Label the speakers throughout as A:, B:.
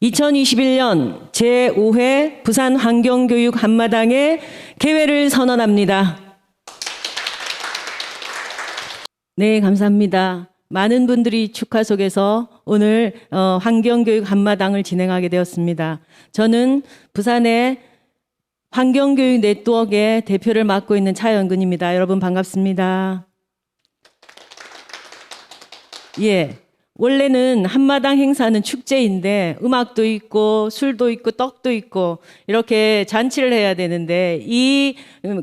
A: 2021년 제5회 부산 환경교육 한마당의 개회를 선언합니다. 네, 감사합니다. 많은 분들이 축하 속에서 오늘 환경교육 한마당을 진행하게 되었습니다. 저는 부산의 환경교육 네트워크의 대표를 맡고 있는 차연근입니다. 여러분 반갑습니다. 예. 원래는 한마당 행사는 축제인데 음악도 있고 술도 있고 떡도 있고 이렇게 잔치를 해야 되는데 이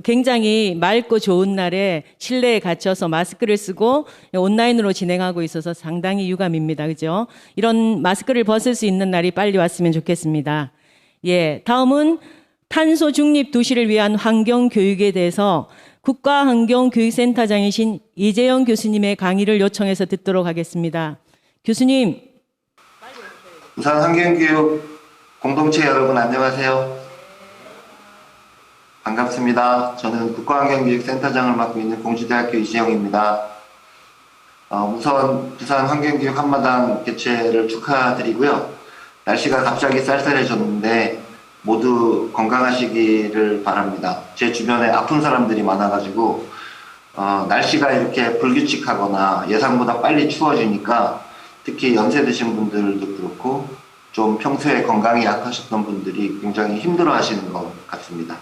A: 굉장히 맑고 좋은 날에 실내에 갇혀서 마스크를 쓰고 온라인으로 진행하고 있어서 상당히 유감입니다. 그죠? 이런 마스크를 벗을 수 있는 날이 빨리 왔으면 좋겠습니다. 예, 다음은 탄소 중립 도시를 위한 환경 교육에 대해서 국가환경교육센터장이신 이재영 교수님의 강의를 요청해서 듣도록 하겠습니다. 교수님.
B: 부산 환경교육 공동체 여러분 안녕하세요. 반갑습니다. 저는 국가환경교육센터장을 맡고 있는 공주대학교 이재영입니다. 우선 부산 환경교육 한마당 개최를 축하드리고요. 날씨가 갑자기 쌀쌀해졌는데 모두 건강하시기를 바랍니다. 제 주변에 아픈 사람들이 많아가지고 날씨가 이렇게 불규칙하거나 예상보다 빨리 추워지니까 특히 연세 드신 분들도 그렇고 좀 평소에 건강이 약하셨던 분들이 굉장히 힘들어 하시는 것 같습니다.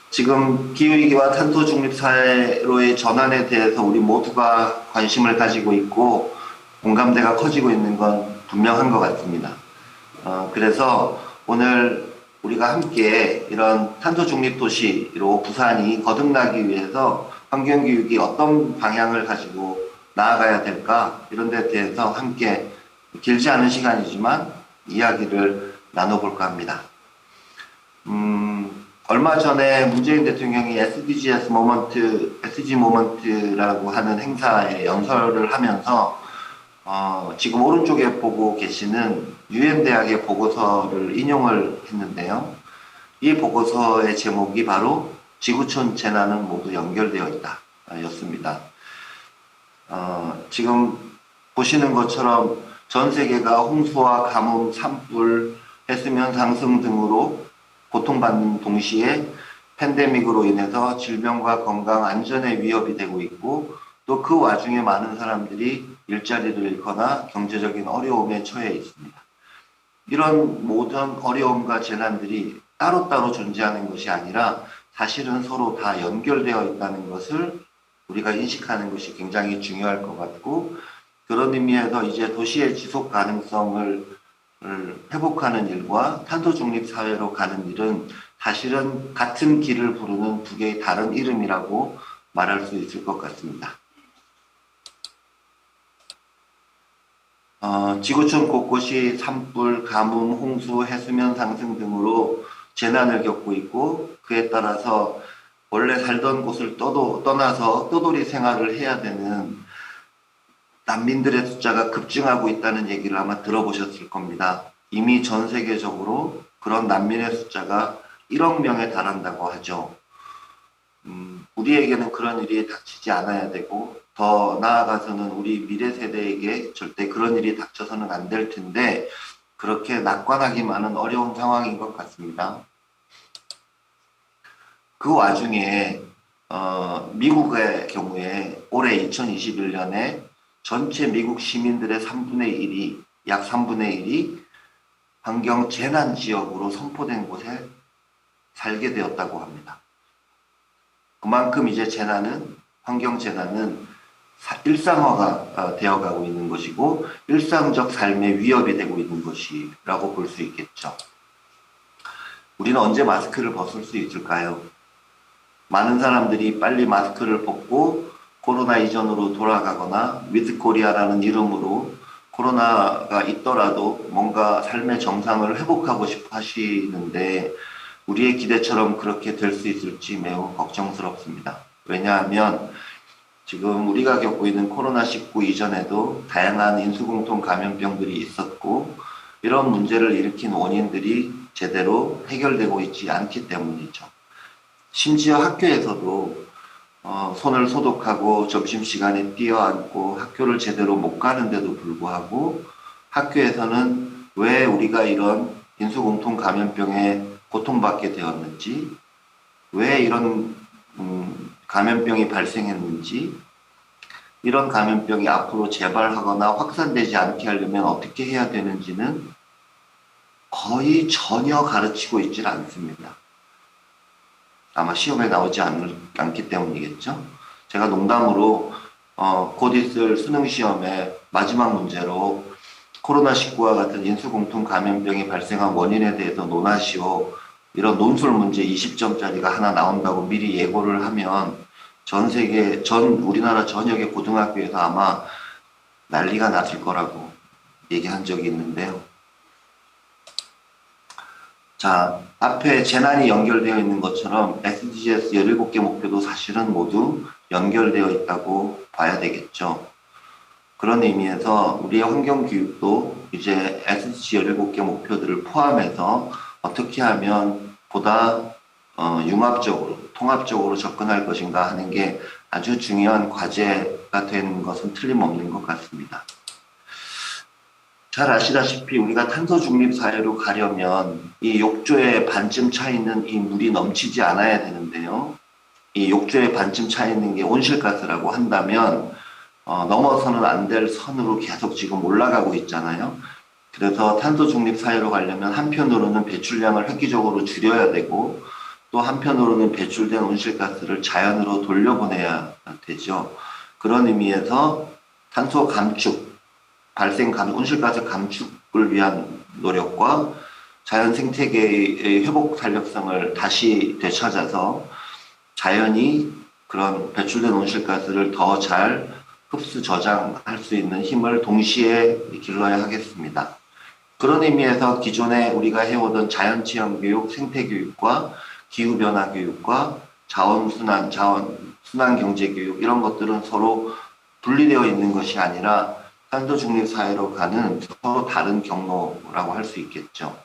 B: 지금 기후위기와 탄소 중립 사회로의 전환에 대해서 우리 모두가 관심을 가지고 있고 공감대가 커지고 있는 건 분명한 것 같습니다. 그래서 오늘 우리가 함께 이런 탄소 중립 도시로 부산이 거듭나기 위해서 환경교육이 어떤 방향을 가지고 나아가야 될까, 이런 데 대해서 함께 길지 않은 시간이지만 이야기를 나눠볼까 합니다. 얼마 전에 문재인 대통령이 SDGs 모먼트, SG 모먼트라고 하는 행사에 연설을 하면서 지금 오른쪽에 보고 계시는 UN 대학의 보고서를 인용을 했는데요. 이 보고서의 제목이 바로 지구촌 재난은 모두 연결되어 있다 였습니다. 지금 보시는 것처럼 전 세계가 홍수와 가뭄, 산불, 해수면 상승 등으로 고통받는 동시에 팬데믹으로 인해서 질병과 건강 안전에 위협이 되고 있고 또 그 와중에 많은 사람들이 일자리를 잃거나 경제적인 어려움에 처해 있습니다. 이런 모든 어려움과 재난들이 따로따로 존재하는 것이 아니라 사실은 서로 다 연결되어 있다는 것을 우리가 인식하는 것이 굉장히 중요할 것 같고, 그런 의미에서 이제 도시의 지속 가능성을 회복하는 일과 탄소 중립 사회로 가는 일은 사실은 같은 길을 부르는 두 개의 다른 이름이라고 말할 수 있을 것 같습니다. 지구촌 곳곳이 산불, 가뭄, 홍수, 해수면 상승 등으로 재난을 겪고 있고, 그에 따라서 원래 살던 곳을 떠나서 떠돌이 생활을 해야 되는 난민들의 숫자가 급증하고 있다는 얘기를 아마 들어보셨을 겁니다. 이미 전 세계적으로 그런 난민의 숫자가 1억 명에 달한다고 하죠. 우리에게는 그런 일이 닥치지 않아야 되고, 더 나아가서는 우리 미래 세대에게 절대 그런 일이 닥쳐서는 안 될 텐데 그렇게 낙관하기만은 어려운 상황인 것 같습니다. 그 와중에 미국의 경우에 올해 2021년에 전체 미국 시민들의 3분의 1이, 약 3분의 1이 환경 재난 지역으로 선포된 곳에 살게 되었다고 합니다. 그만큼 이제 환경 재난은 일상화가 되어가고 있는 것이고 일상적 삶의 위협이 되고 있는 것이라고 볼 수 있겠죠. 우리는 언제 마스크를 벗을 수 있을까요? 많은 사람들이 빨리 마스크를 벗고 코로나 이전으로 돌아가거나 위드 코리아라는 이름으로 코로나가 있더라도 뭔가 삶의 정상을 회복하고 싶어 하시는데 우리의 기대처럼 그렇게 될 수 있을지 매우 걱정스럽습니다. 왜냐하면 지금 우리가 겪고 있는 코로나19 이전에도 다양한 인수공통 감염병들이 있었고 이런 문제를 일으킨 원인들이 제대로 해결되고 있지 않기 때문이죠. 심지어 학교에서도 손을 소독하고 점심시간에 뛰어앉고 학교를 제대로 못 가는데도 불구하고 학교에서는 왜 우리가 이런 인수공통 감염병에 고통받게 되었는지, 왜 이런 감염병이 발생했는지, 이런 감염병이 앞으로 재발하거나 확산되지 않게 하려면 어떻게 해야 되는지는 거의 전혀 가르치고 있질 않습니다. 아마 시험에 나오지 않기 때문이겠죠. 제가 농담으로 곧 있을 수능 시험에 마지막 문제로 코로나19와 같은 인수공통 감염병이 발생한 원인에 대해서 논하시오. 이런 논술 문제 20점짜리가 하나 나온다고 미리 예고를 하면 우리나라 전역의 고등학교에서 아마 난리가 났을 거라고 얘기한 적이 있는데요. 자, 앞에 재난이 연결되어 있는 것처럼 SDGs 17개 목표도 사실은 모두 연결되어 있다고 봐야 되겠죠. 그런 의미에서 우리의 환경교육도 이제 SDG 17개 목표들을 포함해서 어떻게 하면 보다 융합적으로, 통합적으로 접근할 것인가 하는 게 아주 중요한 과제가 되는 것은 틀림없는 것 같습니다. 잘 아시다시피 우리가 탄소 중립 사회로 가려면 이 욕조에 반쯤 차 있는 이 물이 넘치지 않아야 되는데요. 이 욕조에 반쯤 차 있는 게 온실가스라고 한다면 넘어서는 안 될 선으로 계속 지금 올라가고 있잖아요. 그래서 탄소 중립 사회로 가려면 한편으로는 배출량을 획기적으로 줄여야 되고 또 한편으로는 배출된 온실가스를 자연으로 돌려보내야 되죠. 그런 의미에서 탄소 감축, 온실가스 감축을 위한 노력과 자연 생태계의 회복 탄력성을 다시 되찾아서 자연이 그런 배출된 온실가스를 더 잘 흡수 저장할 수 있는 힘을 동시에 길러야 하겠습니다. 그런 의미에서 기존에 우리가 해오던 자연치유 교육, 생태교육과 기후변화 교육과 순환 경제 교육 이런 것들은 서로 분리되어 있는 것이 아니라 탄소 중립 사회로 가는 서로 다른 경로라고 할 수 있겠죠.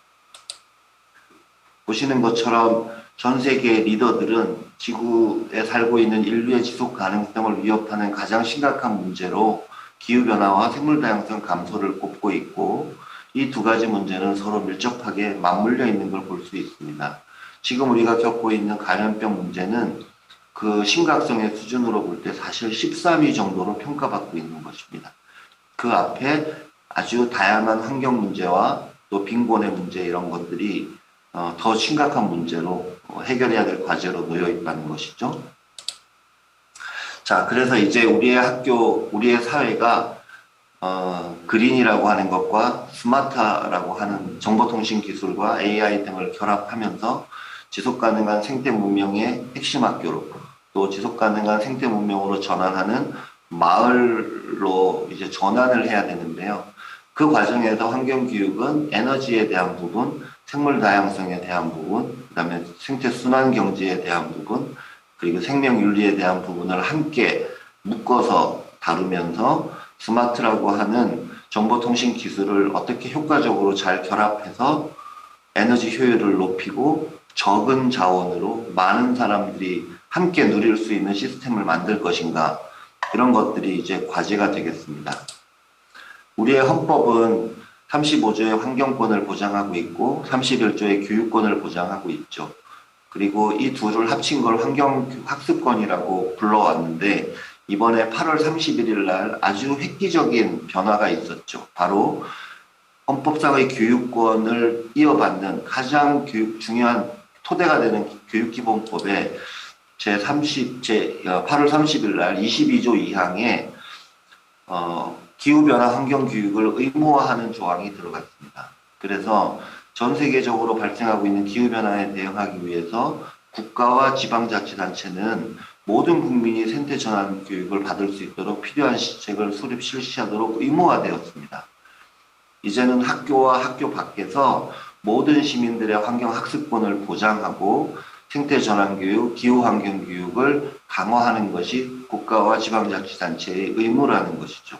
B: 보시는 것처럼 전 세계의 리더들은 지구에 살고 있는 인류의 지속 가능성을 위협하는 가장 심각한 문제로 기후변화와 생물다양성 감소를 꼽고 있고 이 두 가지 문제는 서로 밀접하게 맞물려 있는 걸 볼 수 있습니다. 지금 우리가 겪고 있는 감염병 문제는 그 심각성의 수준으로 볼 때 사실 13위 정도로 평가받고 있는 것입니다. 그 앞에 아주 다양한 환경 문제와 또 빈곤의 문제 이런 것들이 더 심각한 문제로 해결해야 될 과제로 놓여 있다는 것이죠. 자, 그래서 이제 우리의 학교, 우리의 사회가 그린이라고 하는 것과 스마트라고 하는 정보통신 기술과 AI 등을 결합하면서 지속가능한 생태 문명의 핵심 학교로 또 지속가능한 생태 문명으로 전환하는 마을로 이제 전환을 해야 되는데요. 그 과정에서 환경교육은 에너지에 대한 부분, 생물 다양성에 대한 부분, 그다음에 생태 순환 경제에 대한 부분, 그리고 생명윤리에 대한 부분을 함께 묶어서 다루면서 스마트라고 하는 정보통신 기술을 어떻게 효과적으로 잘 결합해서 에너지 효율을 높이고 적은 자원으로 많은 사람들이 함께 누릴 수 있는 시스템을 만들 것인가, 이런 것들이 이제 과제가 되겠습니다. 우리의 헌법은 35조의 환경권을 보장하고 있고 31조의 교육권을 보장하고 있죠. 그리고 이 둘을 합친 걸 환경학습권이라고 불러왔는데 이번에 8월 31일 날 아주 획기적인 변화가 있었죠. 바로 헌법상의 교육권을 이어받는 가장 중요한 토대가 되는 교육기본법에 8월 30일 날 22조 2항에 기후변화 환경교육을 의무화하는 조항이 들어갔습니다. 그래서 전 세계적으로 발생하고 있는 기후변화에 대응하기 위해서 국가와 지방자치단체는 모든 국민이 생태 전환 교육을 받을 수 있도록 필요한 시책을 수립 실시하도록 의무화되었습니다. 이제는 학교와 학교 밖에서 모든 시민들의 환경학습권을 보장하고 생태 전환 교육, 기후 환경 교육을 강화하는 것이 국가와 지방자치단체의 의무라는 것이죠.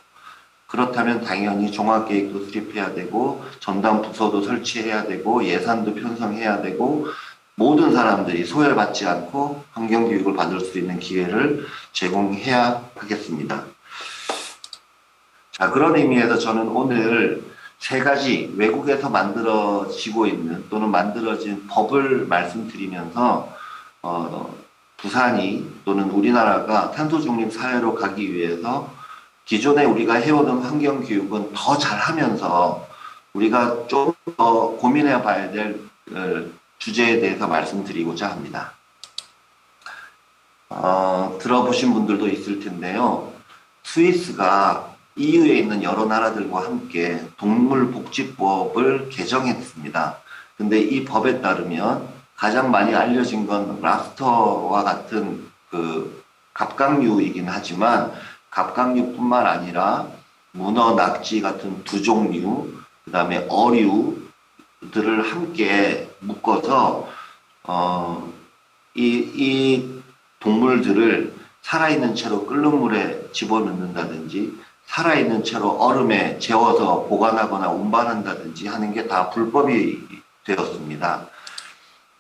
B: 그렇다면 당연히 종합계획도 수립해야 되고 전담 부서도 설치해야 되고 예산도 편성해야 되고 모든 사람들이 소외받지 않고 환경교육을 받을 수 있는 기회를 제공해야 하겠습니다. 자, 그런 의미에서 저는 오늘 세 가지 외국에서 만들어지고 있는 또는 만들어진 법을 말씀드리면서 부산이 또는 우리나라가 탄소 중립 사회로 가기 위해서 기존에 우리가 해오던 환경 교육은 더 잘하면서 우리가 좀 더 고민해 봐야 될 주제에 대해서 말씀드리고자 합니다. 들어보신 분들도 있을 텐데요. 스위스가 EU에 있는 여러 나라들과 함께 동물복지법을 개정했습니다. 근데 이 법에 따르면 가장 많이 알려진 건 랍스터와 같은 그 갑각류이긴 하지만 갑각류뿐만 아니라 문어, 낙지 같은 두 종류, 그 다음에 어류들을 함께 묶어서 이 동물들을 살아있는 채로 끓는 물에 집어넣는다든지 살아있는 채로 얼음에 재워서 보관하거나 운반한다든지 하는 게 다 불법이 되었습니다.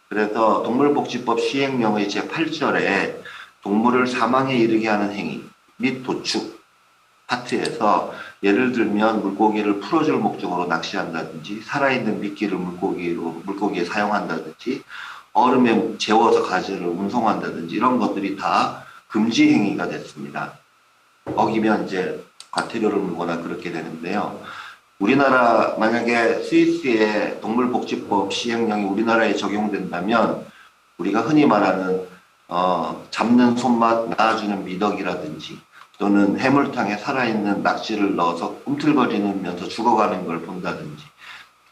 B: 그래서 동물복지법 시행령의 제8절에 동물을 사망에 이르게 하는 행위 및 도축 파트에서 예를 들면 물고기를 풀어줄 목적으로 낚시한다든지 살아있는 미끼를 물고기에 사용한다든지 얼음에 재워서 가지를 운송한다든지 이런 것들이 다 금지 행위가 됐습니다. 어기면 이제 과태료를 물거나 그렇게 되는데요. 우리나라 만약에 스위스의 동물복지법 시행령이 우리나라에 적용된다면 우리가 흔히 말하는 잡는 손맛 낳아주는 미덕이라든지 또는 해물탕에 살아있는 낙지를 넣어서 꿈틀거리면서 죽어가는 걸 본다든지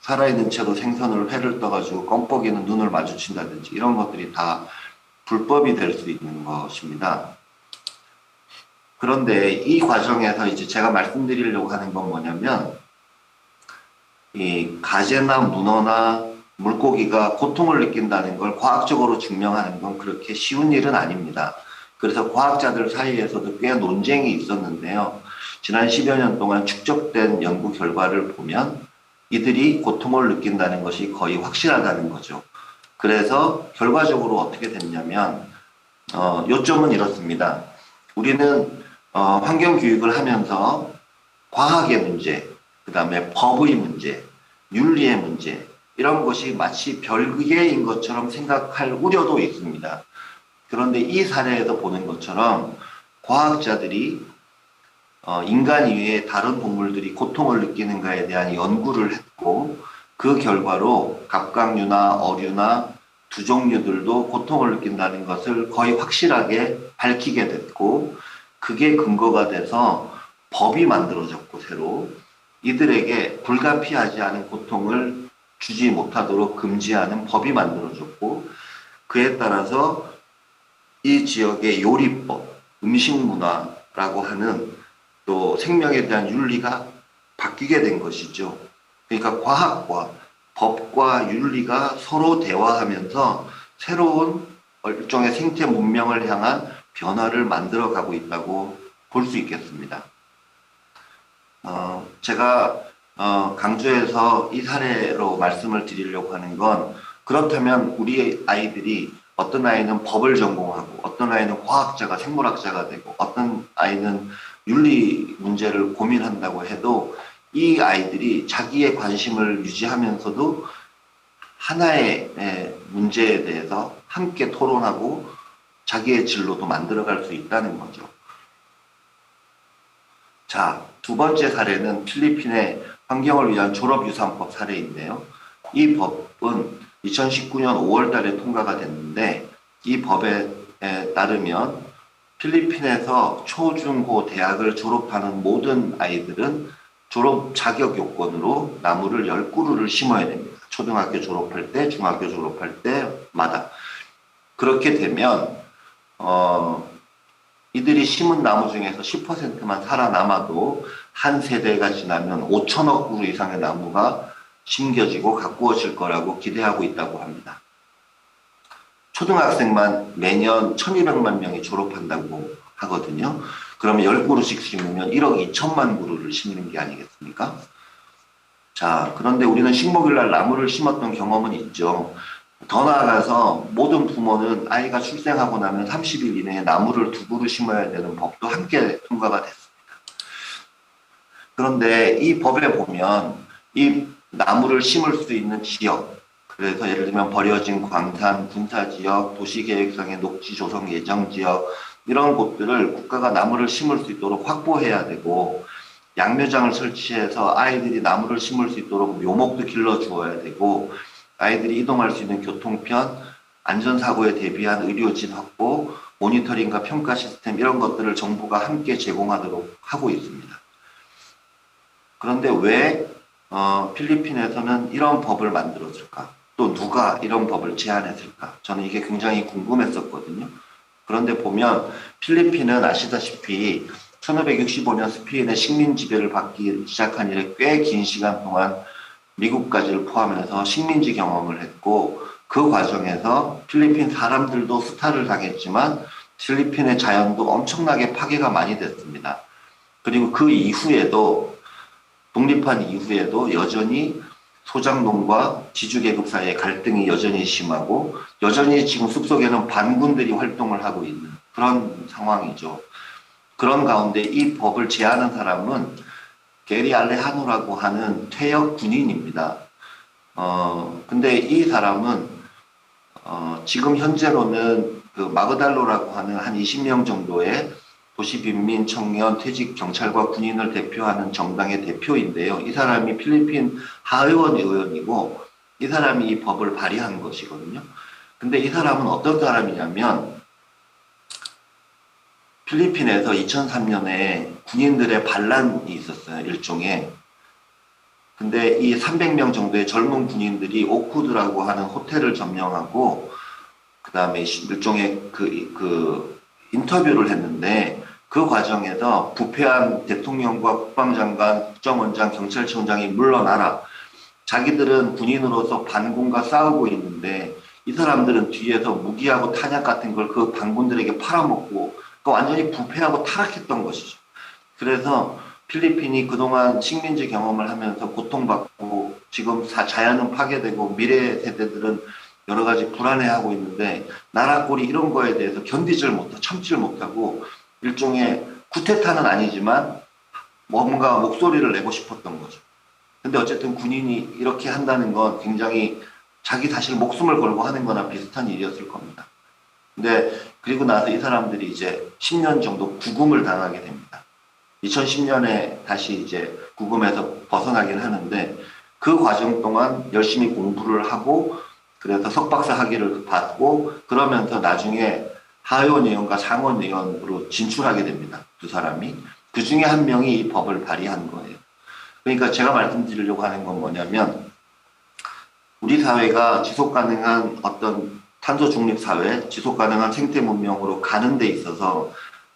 B: 살아있는 채로 생선을 회를 떠가지고 껌뻑이는 눈을 마주친다든지 이런 것들이 다 불법이 될 수 있는 것입니다. 그런데 이 과정에서 이제 제가 말씀드리려고 하는 건 뭐냐면 이 가재나 문어나 물고기가 고통을 느낀다는 걸 과학적으로 증명하는 건 그렇게 쉬운 일은 아닙니다. 그래서 과학자들 사이에서도 꽤 논쟁이 있었는데요. 지난 10여 년 동안 축적된 연구 결과를 보면 이들이 고통을 느낀다는 것이 거의 확실하다는 거죠. 그래서 결과적으로 어떻게 됐냐면 요점은 이렇습니다. 우리는 환경교육을 하면서 과학의 문제, 그 다음에 법의 문제, 윤리의 문제 이런 것이 마치 별개인 것처럼 생각할 우려도 있습니다. 그런데 이 사례에서 보는 것처럼 과학자들이 인간 이외에 다른 동물들이 고통을 느끼는가에 대한 연구를 했고 그 결과로 갑각류나 어류나 두 종류들도 고통을 느낀다는 것을 거의 확실하게 밝히게 됐고 그게 근거가 돼서 법이 만들어졌고 새로 이들에게 불가피하지 않은 고통을 주지 못하도록 금지하는 법이 만들어졌고 그에 따라서 이 지역의 요리법, 음식문화라고 하는 또 생명에 대한 윤리가 바뀌게 된 것이죠. 그러니까 과학과 법과 윤리가 서로 대화하면서 새로운 일종의 생태 문명을 향한 변화를 만들어가고 있다고 볼 수 있겠습니다. 제가 강조해서 이 사례로 말씀을 드리려고 하는 건 그렇다면 우리 아이들이 어떤 아이는 법을 전공하고 어떤 아이는 과학자가 생물학자가 되고 어떤 아이는 윤리 문제를 고민한다고 해도 이 아이들이 자기의 관심을 유지하면서도 하나의 문제에 대해서 함께 토론하고 자기의 진로도 만들어갈 수 있다는 거죠. 자, 두 번째 사례는 필리핀의 환경을 위한 졸업유산법 사례인데요. 이 법은 2019년 5월 달에 통과가 됐는데 이 법에 따르면 필리핀에서 초, 중, 고 대학을 졸업하는 모든 아이들은 졸업 자격 요건으로 나무를 10그루를 심어야 됩니다. 초등학교 졸업할 때, 중학교 졸업할 때마다. 그렇게 되면 이들이 심은 나무 중에서 10%만 살아남아도 한 세대가 지나면 5천억 그루 이상의 나무가 심겨지고 가꾸어질 거라고 기대하고 있다고 합니다. 초등학생만 매년 1200만 명이 졸업한다고 하거든요. 그러면 10그루씩 심으면 1억 2천만 그루를 심는 게 아니겠습니까? 자, 그런데 우리는 식목일날 나무를 심었던 경험은 있죠. 더 나아가서 모든 부모는 아이가 출생하고 나면 30일 이내에 나무를 2그루 심어야 되는 법도 함께 통과가 됐습니다. 그런데 이 법에 보면 이 나무를 심을 수 있는 지역, 그래서 예를 들면 버려진 광산, 군사지역, 도시계획상의 녹지 조성 예정지역, 이런 곳들을 국가가 나무를 심을 수 있도록 확보해야 되고, 양묘장을 설치해서 아이들이 나무를 심을 수 있도록 묘목도 길러주어야 되고, 아이들이 이동할 수 있는 교통편, 안전사고에 대비한 의료진 확보, 모니터링과 평가 시스템 이런 것들을 정부가 함께 제공하도록 하고 있습니다. 그런데 왜 필리핀에서는 이런 법을 만들었을까? 또 누가 이런 법을 제안했을까? 저는 이게 굉장히 궁금했었거든요. 그런데 보면 필리핀은 아시다시피 1565년 스페인의 식민 지배를 받기 시작한 이래 꽤 긴 시간 동안 미국까지를 포함해서 식민지 경험을 했고, 그 과정에서 필리핀 사람들도 수탈을 당했지만 필리핀의 자연도 엄청나게 파괴가 많이 됐습니다. 그리고 그 이후에도 독립한 이후에도 여전히 소장농과 지주계급 사이의 갈등이 여전히 심하고 여전히 지금 숲속에는 반군들이 활동을 하고 있는 그런 상황이죠. 그런 가운데 이 법을 제안한 사람은 게리 알레하노라고 하는 퇴역 군인입니다. 근데 이 사람은 지금 현재로는 그 마그달로라고 하는 한 20명 정도의 도시빈민, 청년, 퇴직 경찰과 군인을 대표하는 정당의 대표인데요. 이 사람이 필리핀 하의원 의원이고 이 사람이 이 법을 발의한 것이거든요. 근데 이 사람은 어떤 사람이냐면 필리핀에서 2003년에 군인들의 반란이 있었어요. 일종의. 근데 이 300명 정도의 젊은 군인들이 오쿠드라고 하는 호텔을 점령하고 그다음에 일종의 그 인터뷰를 했는데 그 과정에서 부패한 대통령과 국방장관, 국정원장, 경찰청장이 물러나라. 자기들은 군인으로서 반군과 싸우고 있는데 이 사람들은 뒤에서 무기하고 탄약 같은 걸 그 반군들에게 팔아먹고 완전히 부패하고 타락했던 것이죠. 그래서 필리핀이 그동안 식민지 경험을 하면서 고통받고 지금 자연은 파괴되고 미래 세대들은 여러 가지 불안해하고 있는데 나라 꼴이 이런 거에 대해서 참지를 못하고 일종의 쿠데타는 아니지만 뭔가 목소리를 내고 싶었던 거죠. 근데 어쨌든 군인이 이렇게 한다는 건 굉장히 자기 사실 목숨을 걸고 하는 거나 비슷한 일이었을 겁니다. 근데 그리고 나서 이 사람들이 이제 10년 정도 구금을 당하게 됩니다. 2010년에 다시 이제 구금에서 벗어나긴 하는데 그 과정 동안 열심히 공부를 하고 그래서 석박사 학위를 받고 그러면서 나중에 하의원 의원과 상원 의원으로 진출하게 됩니다. 두 사람이. 그 중에 한 명이 이 법을 발의한 거예요. 그러니까 제가 말씀드리려고 하는 건 뭐냐면 우리 사회가 지속 가능한 어떤 탄소 중립 사회, 지속 가능한 생태 문명으로 가는 데 있어서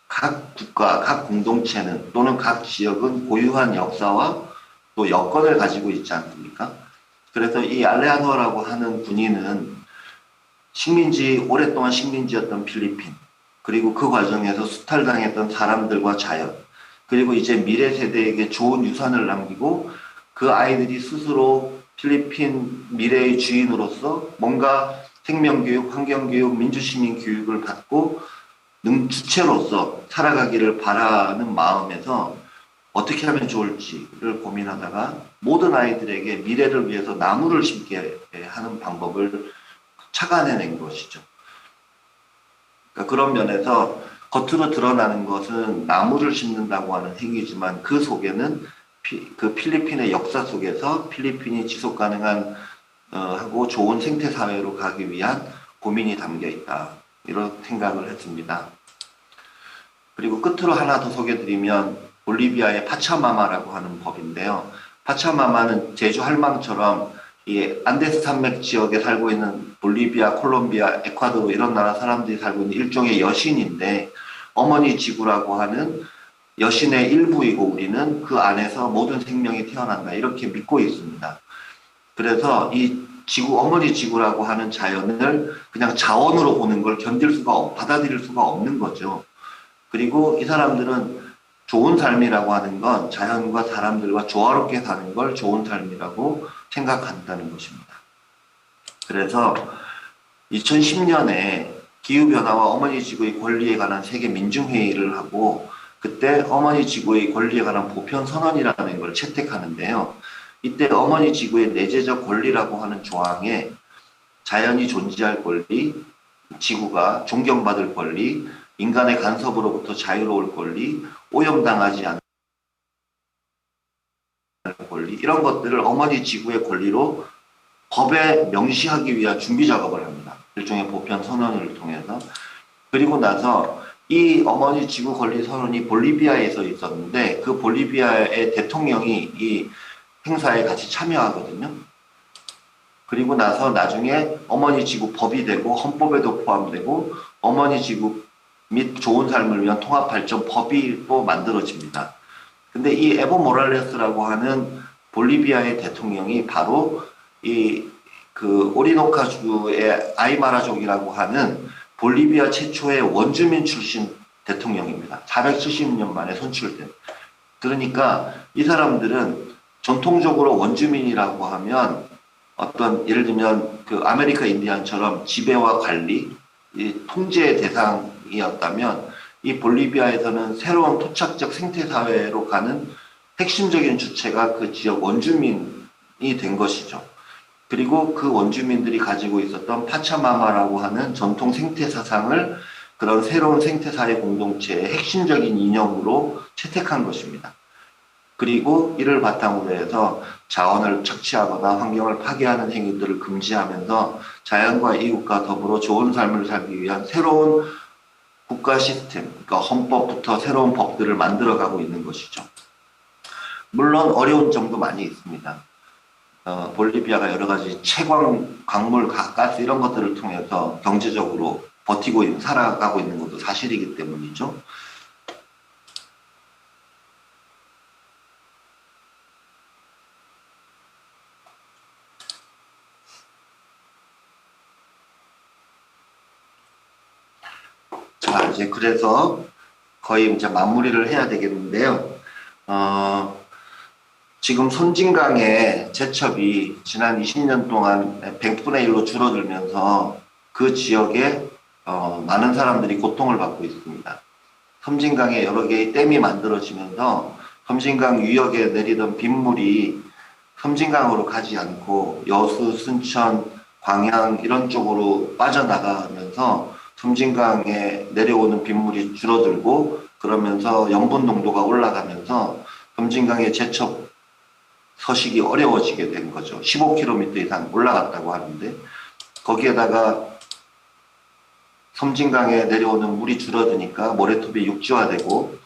B: 각 국가, 각 공동체는 또는 각 지역은 고유한 역사와 또 여건을 가지고 있지 않습니까? 그래서 이 알레하노라고 하는 군인은 오랫동안 식민지였던 필리핀, 그리고 그 과정에서 수탈당했던 사람들과 자연, 그리고 이제 미래 세대에게 좋은 유산을 남기고 그 아이들이 스스로 필리핀 미래의 주인으로서 뭔가 생명교육, 환경교육, 민주시민 교육을 받고 주체로서 살아가기를 바라는 마음에서 어떻게 하면 좋을지를 고민하다가 모든 아이들에게 미래를 위해서 나무를 심게 하는 방법을 착안해낸 것이죠. 그러니까 그런 면에서 겉으로 드러나는 것은 나무를 심는다고 하는 행위지만 그 속에는 그 필리핀의 역사 속에서 필리핀이 지속 가능한 하고 좋은 생태 사회로 가기 위한 고민이 담겨 있다. 이런 생각을 했습니다. 그리고 끝으로 하나 더 소개드리면 볼리비아의 파차마마라고 하는 법인데요. 파차마마는 제주 할망처럼 이 안데스 산맥 지역에 살고 있는 볼리비아, 콜롬비아, 에콰도르 이런 나라 사람들이 살고 있는 일종의 여신인데 어머니 지구라고 하는 여신의 일부이고 우리는 그 안에서 모든 생명이 태어난다 이렇게 믿고 있습니다. 그래서 이 어머니 지구라고 하는 자연을 그냥 자원으로 보는 걸 받아들일 수가 없는 거죠. 그리고 이 사람들은 좋은 삶이라고 하는 건 자연과 사람들과 조화롭게 사는 걸 좋은 삶이라고 생각한다는 것입니다. 그래서 2010년에 기후변화와 어머니 지구의 권리에 관한 세계 민중회의를 하고 그때 어머니 지구의 권리에 관한 보편 선언이라는 걸 채택하는데요. 이때 어머니 지구의 내재적 권리라고 하는 조항에 자연이 존재할 권리, 지구가 존경받을 권리, 인간의 간섭으로부터 자유로울 권리, 오염당하지 않을 권리, 이런 것들을 어머니 지구의 권리로 법에 명시하기 위한 준비 작업을 합니다. 일종의 보편 선언을 통해서. 그리고 나서 이 어머니 지구 권리 선언이 볼리비아에서 있었는데 그 볼리비아의 대통령이 이 행사에 같이 참여하거든요. 그리고 나서 나중에 어머니 지구 법이 되고 헌법에도 포함되고 어머니 지구 및 좋은 삶을 위한 통합발전법이 또 만들어집니다. 근데 이 에보 모랄레스라고 하는 볼리비아의 대통령이 바로 그 오리노카주의 아이마라족이라고 하는 볼리비아 최초의 원주민 출신 대통령입니다. 470년 만에 선출된. 그러니까 이 사람들은 전통적으로 원주민이라고 하면 어떤 예를 들면 그 아메리카 인디안처럼 지배와 관리, 이 통제의 대상이었다면 이 볼리비아에서는 새로운 토착적 생태사회로 가는 핵심적인 주체가 그 지역 원주민이 된 것이죠. 그리고 그 원주민들이 가지고 있었던 파차마마라고 하는 전통 생태 사상을 그런 새로운 생태사회 공동체의 핵심적인 이념으로 채택한 것입니다. 그리고 이를 바탕으로 해서 자원을 착취하거나 환경을 파괴하는 행위들을 금지하면서 자연과 이웃과 더불어 좋은 삶을 살기 위한 새로운 국가 시스템, 그러니까 헌법부터 새로운 법들을 만들어가고 있는 것이죠. 물론 어려운 점도 많이 있습니다. 볼리비아가 여러 가지 채광, 광물, 가스 이런 것들을 통해서 경제적으로 살아가고 있는 것도 사실이기 때문이죠. 자, 이제 그래서 거의 이제 마무리를 해야 되겠는데요. 지금 손진강의 제첩이 지난 20년 동안 100분의 1로 줄어들면서 그 지역에 많은 사람들이 고통을 받고 있습니다. 섬진강에 여러 개의 댐이 만들어지면서 섬진강 유역에 내리던 빗물이 섬진강으로 가지 않고 여수, 순천, 광양 이런 쪽으로 빠져나가면서 섬진강에 내려오는 빗물이 줄어들고 그러면서 염분 농도가 올라가면서 섬진강의 제첩 서식이 어려워지게 된 거죠. 15km 이상 올라갔다고 하는데 거기에다가 섬진강에 내려오는 물이 줄어드니까 모래톱이 육지화되고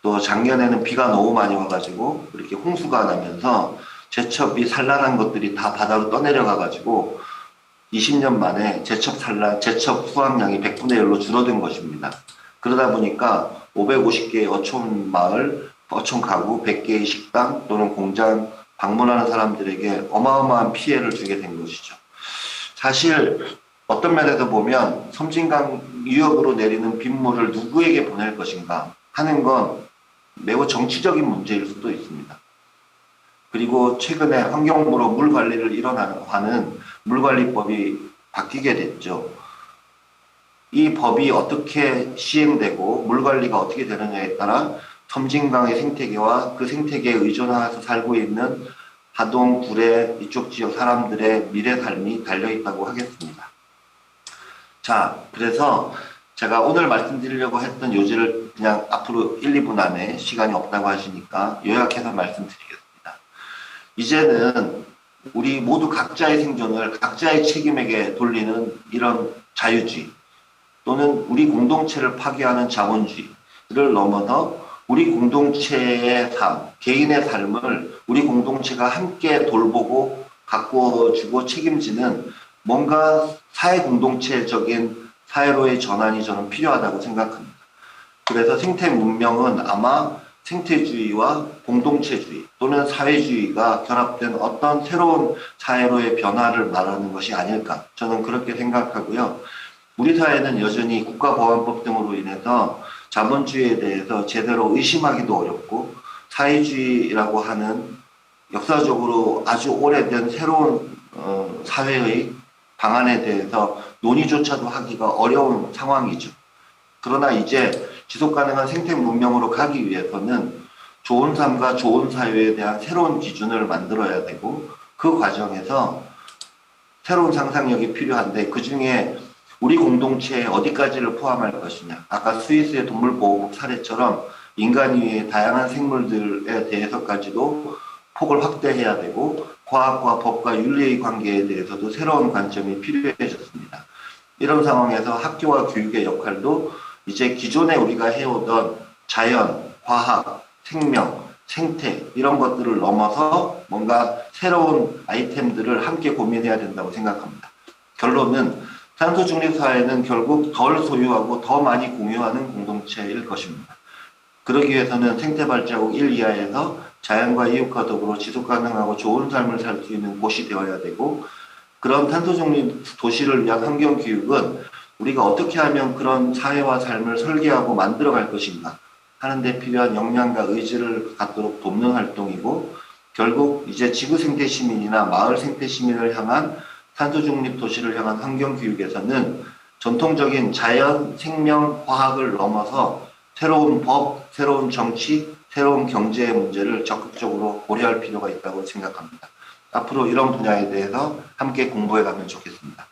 B: 또 작년에는 비가 너무 많이 와가지고 이렇게 홍수가 나면서 제첩이 산란한 것들이 다 바다로 떠내려가가지고 20년 만에 제첩 수확량이 100분의 1로 줄어든 것입니다. 그러다 보니까 550개의 어촌 마을, 어촌 가구, 100개의 식당 또는 공장 방문하는 사람들에게 어마어마한 피해를 주게 된 것이죠. 사실 어떤 면에서 보면 섬진강 유역으로 내리는 빗물을 누구에게 보낼 것인가 하는 건 매우 정치적인 문제일 수도 있습니다. 그리고 최근에 환경부로 물 관리를 일원하는 물관리법이 바뀌게 됐죠. 이 법이 어떻게 시행되고 물 관리가 어떻게 되느냐에 따라 섬진강의 생태계와 그 생태계에 의존해서 살고 있는 하동, 구례 이쪽 지역 사람들의 미래 삶이 달려있다고 하겠습니다. 자, 그래서 제가 오늘 말씀드리려고 했던 요지를 그냥 앞으로 1, 2분 안에 시간이 없다고 하시니까 요약해서 말씀드리겠습니다. 이제는 우리 모두 각자의 생존을 각자의 책임에게 돌리는 이런 자유주의 또는 우리 공동체를 파괴하는 자본주의를 넘어서 우리 공동체의 삶, 개인의 삶을 우리 공동체가 함께 돌보고 가꾸어주고 책임지는 뭔가 사회 공동체적인 사회로의 전환이 저는 필요하다고 생각합니다. 그래서 생태 문명은 아마 생태주의와 공동체주의 또는 사회주의가 결합된 어떤 새로운 사회로의 변화를 말하는 것이 아닐까 저는 그렇게 생각하고요. 우리 사회는 여전히 국가보안법 등으로 인해서 자본주의에 대해서 제대로 의심하기도 어렵고 사회주의라고 하는 역사적으로 아주 오래된 새로운 사회의 방안에 대해서 논의조차도 하기가 어려운 상황이죠. 그러나 이제 지속가능한 생태 문명으로 가기 위해서는 좋은 삶과 좋은 사회에 대한 새로운 기준을 만들어야 되고 그 과정에서 새로운 상상력이 필요한데 그중에 우리 공동체에 어디까지를 포함할 것이냐. 아까 스위스의 동물보호국 사례처럼 인간 이외의 다양한 생물들에 대해서까지도 폭을 확대해야 되고 과학과 법과 윤리의 관계에 대해서도 새로운 관점이 필요해졌습니다. 이런 상황에서 학교와 교육의 역할도 이제 기존에 우리가 해오던 자연, 과학, 생명, 생태 이런 것들을 넘어서 뭔가 새로운 아이템들을 함께 고민해야 된다고 생각합니다. 결론은 탄소 중립 사회는 결국 덜 소유하고 더 많이 공유하는 공동체일 것입니다. 그러기 위해서는 생태 발자국 1 이하에서 자연과 이웃과 더불어 지속 가능하고 좋은 삶을 살 수 있는 곳이 되어야 되고 그런 탄소 중립 도시를 위한 환경 교육은 우리가 어떻게 하면 그런 사회와 삶을 설계하고 만들어 갈 것인가 하는 데 필요한 역량과 의지를 갖도록 돕는 활동이고 결국 이제 지구 생태 시민이나 마을 생태 시민을 향한 탄소 중립 도시를 향한 환경 교육에서는 전통적인 자연, 생명, 과학을 넘어서 새로운 법, 새로운 정치, 새로운 경제의 문제를 적극적으로 고려할 필요가 있다고 생각합니다. 앞으로 이런 분야에 대해서 함께 공부해 가면 좋겠습니다.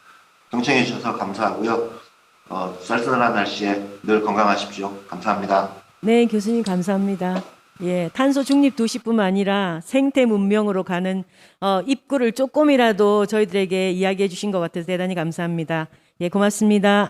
B: 경청해 주셔서 감사하고요. 쌀쌀한 날씨에 늘 건강하십시오. 감사합니다.
A: 네, 교수님 감사합니다. 예, 탄소 중립 도시뿐만 아니라 생태 문명으로 가는 입구를 조금이라도 저희들에게 이야기해 주신 것 같아서 대단히 감사합니다. 예, 고맙습니다.